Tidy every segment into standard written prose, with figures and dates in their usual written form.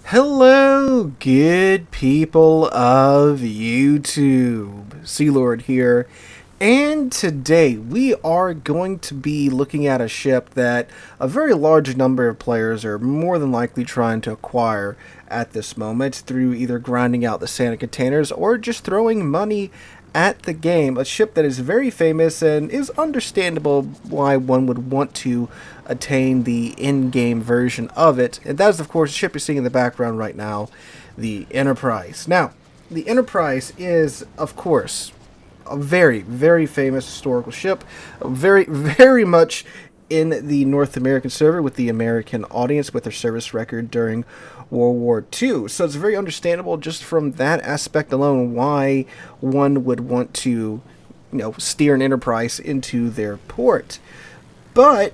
Hello, good people of YouTube. Sealord here, and today we are going to be looking at a ship that a very large number of players are more than likely trying to acquire at this moment through either grinding out the Santa containers or just throwing money at the game. A ship that is very famous and is understandable why one would want to attain the in-game version of it. And that is, of course, the ship you're seeing in the background right now, the Enterprise. Now, the Enterprise is, of course, a very, very famous historical ship, very, very much in the North American server with the American audience with their service record during World War II. So it's very understandable just from that aspect alone why one would want to, steer an Enterprise into their port. But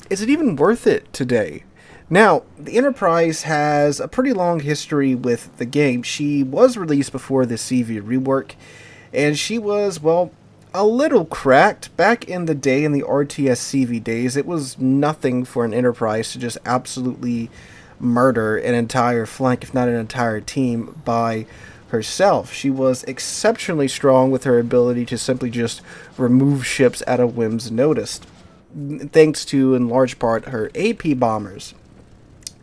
is it even worth it today? Now, the Enterprise has a pretty long history with the game. She was released before the CV rework, and she was, well, a little cracked. Back in the day, in the RTS CV days, it was nothing for an Enterprise to just absolutely murder an entire flank, if not an entire team, by herself. She was exceptionally strong with her ability to simply just remove ships at a whim's notice, thanks to, in large part, her AP bombers.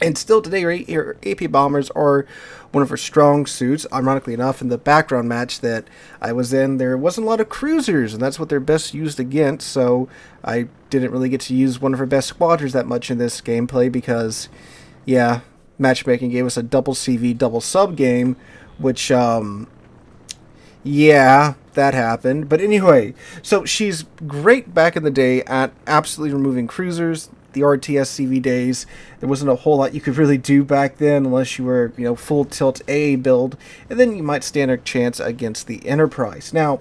And still today, her AP bombers are one of her strong suits. Ironically enough, in the background match that I was in, there wasn't a lot of cruisers, and that's what they're best used against, so I didn't really get to use one of her best squadrons that much in this gameplay because, yeah, matchmaking gave us a double CV, double sub game, which, yeah, that happened. But anyway, so she's great back in the day at absolutely removing cruisers. The RTS CV days, there wasn't a whole lot you could really do back then unless you were, full tilt A build, and then you might stand a chance against the Enterprise. Now,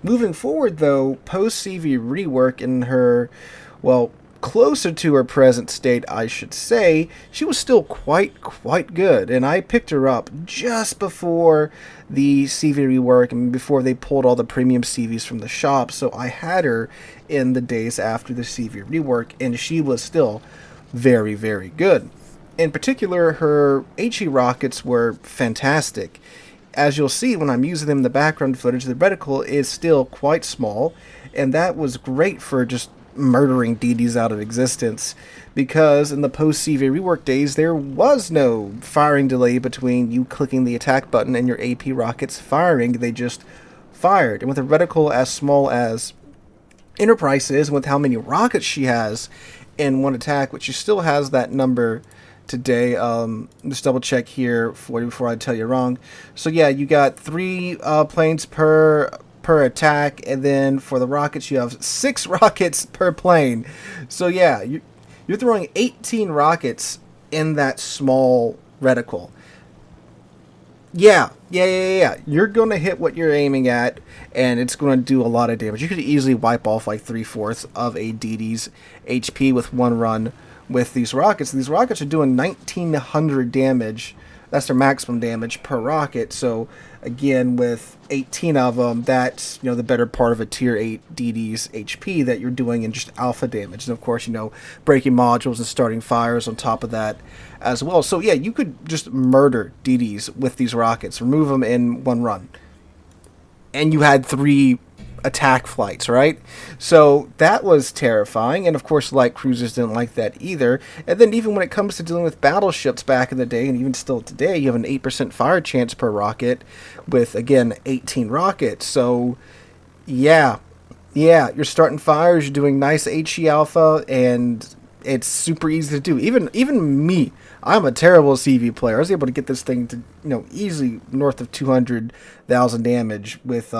moving forward though, post CV rework in her, well, closer to her present state, I should say, she was still quite good, and I picked her up just before the CV rework and before they pulled all the premium CVs from the shop, so I had her in the days after the CV rework, and she was still very, very good. In particular, her HE rockets were fantastic. As you'll see when I'm using them in the background footage, the reticle is still quite small, and that was great for just murdering DDs out of existence, because in the post-CV rework days there was no firing delay between you clicking the attack button and your AP rockets firing. They just fired, and with a reticle as small as Enterprise is, with how many rockets she has in one attack, which she still has that number today. Just double check here for you before I tell you wrong. So yeah, you got 3 planes per attack, and then for the rockets you have 6 rockets per plane. So yeah, you're throwing 18 rockets in that small reticle. Yeah. You're going to hit what you're aiming at, and it's going to do a lot of damage. You could easily wipe off like 3/4 of a DD's HP with one run with these rockets. These rockets are doing 1900 damage. That's their maximum damage per rocket. So again, with 18 of them, that's, the better part of a tier 8 DD's HP that you're doing in just alpha damage. And of course, breaking modules and starting fires on top of that as well. So yeah, you could just murder DD's with these rockets, remove them in one run. And you had 3 attack flights, right? So that was terrifying, and of course light cruisers didn't like that either. And then even when it comes to dealing with battleships back in the day, and even still today, you have an 8% fire chance per rocket with, again, 18 rockets. So yeah, you're starting fires, you're doing nice HE alpha, and it's super easy to do. Even me, I'm a terrible CV player. I was able to get this thing to, easily north of 200,000 damage with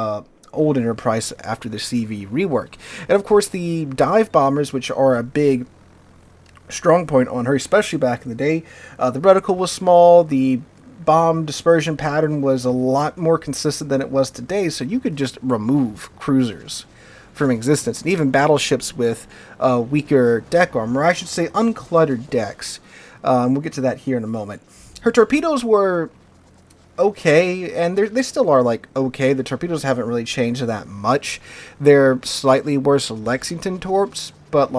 old Enterprise after the CV rework. And of course the dive bombers, which are a big strong point on her, especially back in the day, the reticle was small, the bomb dispersion pattern was a lot more consistent than it was today, so you could just remove cruisers from existence, and even battleships with weaker deck armor, or I should say uncluttered decks. We'll get to that here in a moment. Her torpedoes were okay, and they still are okay. The torpedoes haven't really changed that much. They're slightly worse Lexington torps, but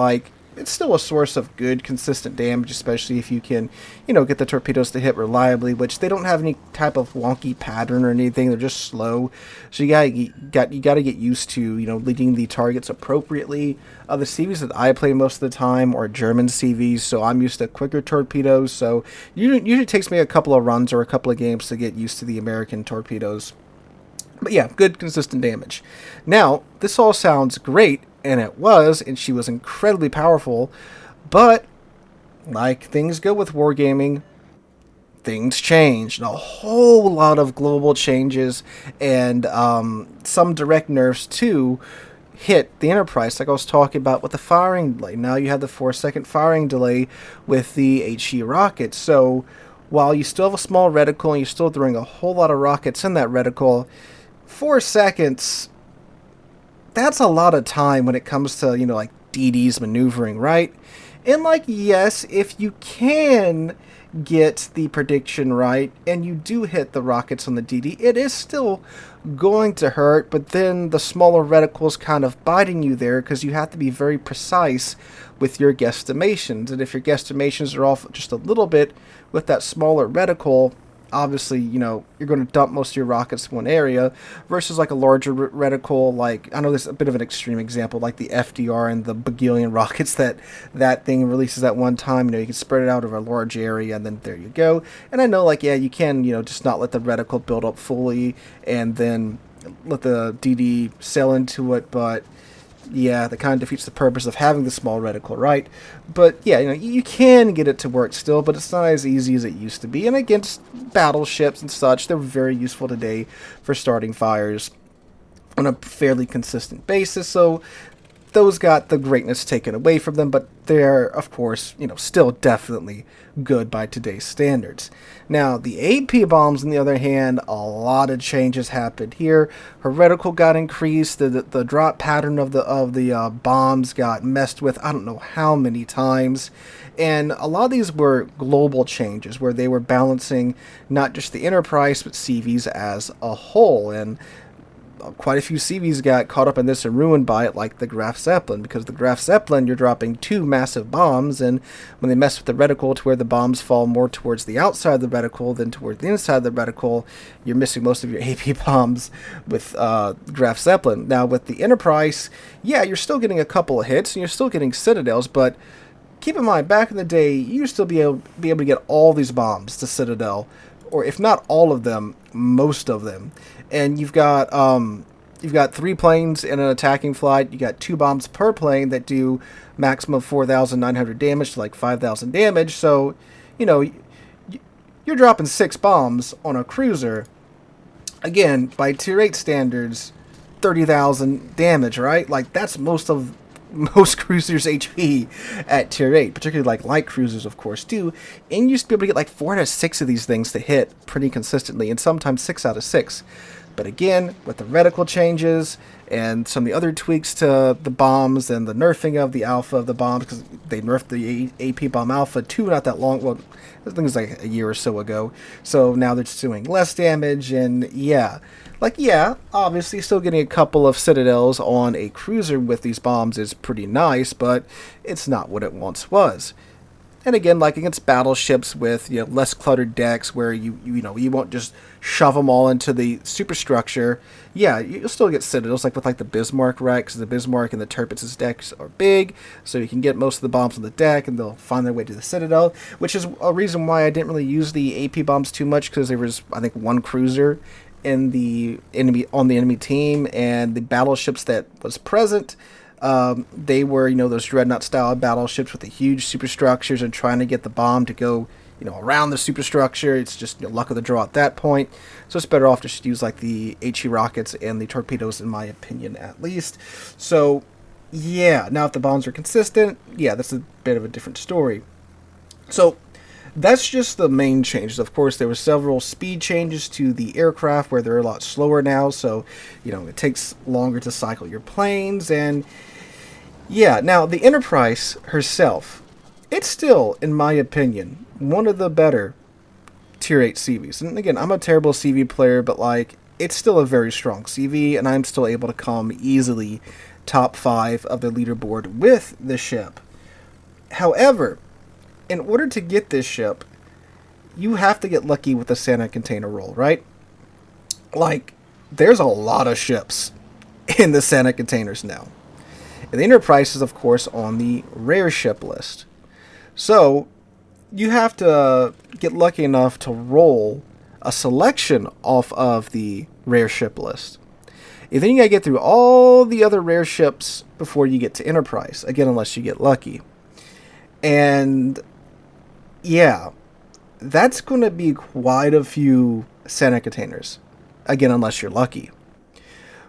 it's still a source of good, consistent damage, especially if you can, get the torpedoes to hit reliably, which they don't have any type of wonky pattern or anything. They're just slow. So you gotta get used to, leading the targets appropriately. The CVs that I play most of the time are German CVs, so I'm used to quicker torpedoes. So usually it takes me a couple of runs or a couple of games to get used to the American torpedoes. But yeah, good consistent damage. Now, this all sounds great, and it was, and she was incredibly powerful, but like things go with wargaming, things changed. A whole lot of global changes and some direct nerfs too hit the Enterprise, like I was talking about with the firing delay. Now you have the 4-second firing delay with the HE rockets. So while you still have a small reticle and you're still throwing a whole lot of rockets in that reticle, 4 seconds, that's a lot of time when it comes to, like DD's maneuvering, right? And like, yes, if you can get the prediction right and you do hit the rockets on the DD, it is still going to hurt, but then the smaller reticle's kind of biting you there because you have to be very precise with your guesstimations. And if your guesstimations are off just a little bit with that smaller reticle, obviously, you're going to dump most of your rockets in one area versus like a larger reticle. Like, I know this is a bit of an extreme example, like the FDR and the bagillion rockets that thing releases at one time. You can spread it out over a large area, and then there you go. And I know, like, yeah, you can, just not let the reticle build up fully and then let the DD sail into it, but yeah, that kind of defeats the purpose of having the small reticle, right? But yeah, you can get it to work still, but it's not as easy as it used to be. And against battleships and such, they're very useful today for starting fires on a fairly consistent basis. So those got the greatness taken away from them, but they're, of course, still definitely good by today's standards. Now, the AP bombs, on the other hand, a lot of changes happened here. Her reticle got increased. The drop pattern of the bombs got messed with I don't know how many times. And a lot of these were global changes where they were balancing not just the Enterprise, but CVs as a whole. And quite a few CVs got caught up in this and ruined by it, like the Graf Zeppelin, because the Graf Zeppelin, you're dropping 2 massive bombs, and when they mess with the reticle to where the bombs fall more towards the outside of the reticle than towards the inside of the reticle, you're missing most of your AP bombs with Graf Zeppelin. Now, with the Enterprise, yeah, you're still getting a couple of hits, and you're still getting Citadels, but keep in mind, back in the day, you used to be able to get all these bombs to Citadel, or if not all of them, most of them. And you've got 3 planes in an attacking flight. You got 2 bombs per plane that do maximum 4,900 damage to like 5,000 damage. So, you're dropping 6 bombs on a cruiser. Again, by Tier 8 standards, 30,000 damage, right? Like, that's most cruisers' HP at Tier 8, particularly like light cruisers, of course, too. And you used to be able to get like 4 out of 6 of these things to hit pretty consistently, and sometimes 6 out of 6. But again, with the reticle changes and some of the other tweaks to the bombs and the nerfing of the alpha of the bombs, because they nerfed the AP bomb alpha too not that long, well, I think it was like a year or so ago. So now they're just doing less damage, and yeah, obviously still getting a couple of Citadels on a cruiser with these bombs is pretty nice, but it's not what it once was. And again, like against battleships with less cluttered decks, where you won't just shove them all into the superstructure. Yeah, you'll still get Citadels, like with like the Bismarck wrecks. The Bismarck and the Tirpitz's decks are big, so you can get most of the bombs on the deck, and they'll find their way to the Citadel. Which is a reason why I didn't really use the AP bombs too much, because there was, I think, 1 cruiser in the enemy team, and the battleships that was present. They were, those dreadnought style battleships with the huge superstructures, and trying to get the bomb to go, around the superstructure. It's just luck of the draw at that point. So it's better off just to use like the HE rockets and the torpedoes, in my opinion, at least. So yeah, now if the bombs are consistent, yeah, that's a bit of a different story. So that's just the main changes. Of course, there were several speed changes to the aircraft where they're a lot slower now, so it takes longer to cycle your planes. And yeah, now the Enterprise herself, it's still, in my opinion, one of the better Tier 8 CVs. And again, I'm a terrible CV player, but like, it's still a very strong CV, and I'm still able to come easily top 5 of the leaderboard with the ship. However, in order to get this ship, you have to get lucky with the Santa container roll, right? Like, there's a lot of ships in the Santa containers now. And the Enterprise is, of course, on the rare ship list. So, you have to get lucky enough to roll a selection off of the rare ship list. And then you gotta get through all the other rare ships before you get to Enterprise. Again, unless you get lucky. And, yeah, that's going to be quite a few Santa containers. Again, unless you're lucky.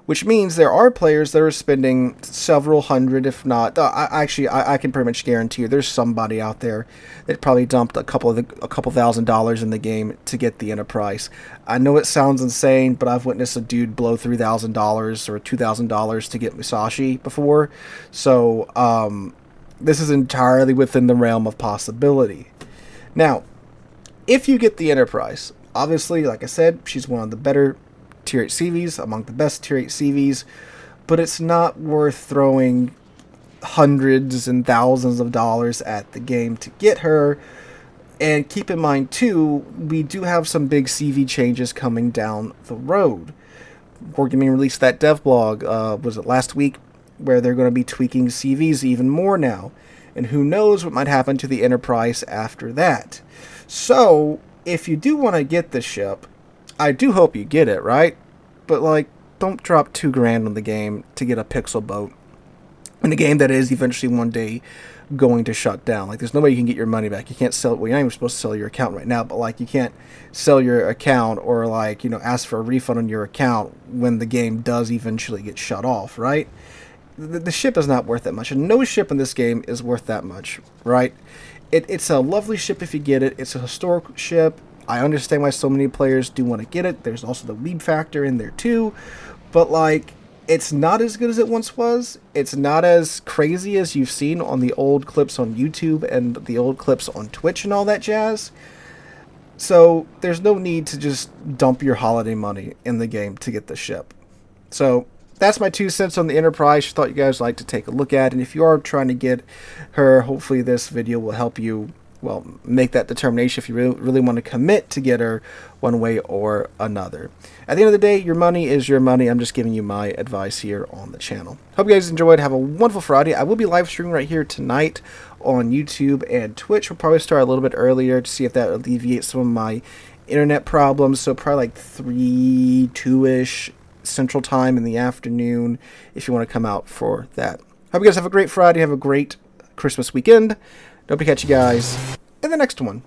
Which means there are players that are spending several hundred, if not... I can pretty much guarantee you there's somebody out there that probably dumped a couple $1,000 in the game to get the Enterprise. I know it sounds insane, but I've witnessed a dude blow $3,000 or $2,000 to get Musashi before. So, this is entirely within the realm of possibility. Now, if you get the Enterprise, obviously, like I said, she's one of the better Tier 8 CVs, among the best Tier 8 CVs, but it's not worth throwing hundreds and thousands of dollars at the game to get her. And keep in mind, too, we do have some big CV changes coming down the road. Wargaming released that dev blog, was it last week, where they're going to be tweaking CVs even more now. And who knows what might happen to the Enterprise after that. So, if you do want to get the ship, I do hope you get it, right? But, like, don't drop $2,000 on the game to get a pixel boat in a game that is eventually one day going to shut down. Like, there's no way you can get your money back. You can't sell it. Well, you're not even supposed to sell your account right now, but, like, you can't sell your account or, like, you know, ask for a refund on your account when the game does eventually get shut off, right? The ship is not worth that much, and no ship in this game is worth that much, right? It's a lovely ship if you get it. It's a historic ship. I understand why so many players do want to get it. There's also the weeb factor in there too. But, like, it's not as good as it once was. It's not as crazy as you've seen on the old clips on YouTube and the old clips on Twitch and all that jazz. So, there's no need to just dump your holiday money in the game to get the ship. So, that's my 2 cents on the Enterprise. I thought you guys would like to take a look at. And if you are trying to get her, hopefully this video will help you, well, make that determination if you really want to commit to get her one way or another. At the end of the day, your money is your money. I'm just giving you my advice here on the channel. Hope you guys enjoyed. Have a wonderful Friday. I will be live streaming right here tonight on YouTube and Twitch. We'll probably start a little bit earlier to see if that alleviates some of my internet problems. So probably like 2-ish Central Time in the afternoon if you want to come out for that. Hope you guys have a great Friday. Have a great Christmas weekend. Hope to catch you guys in the next one.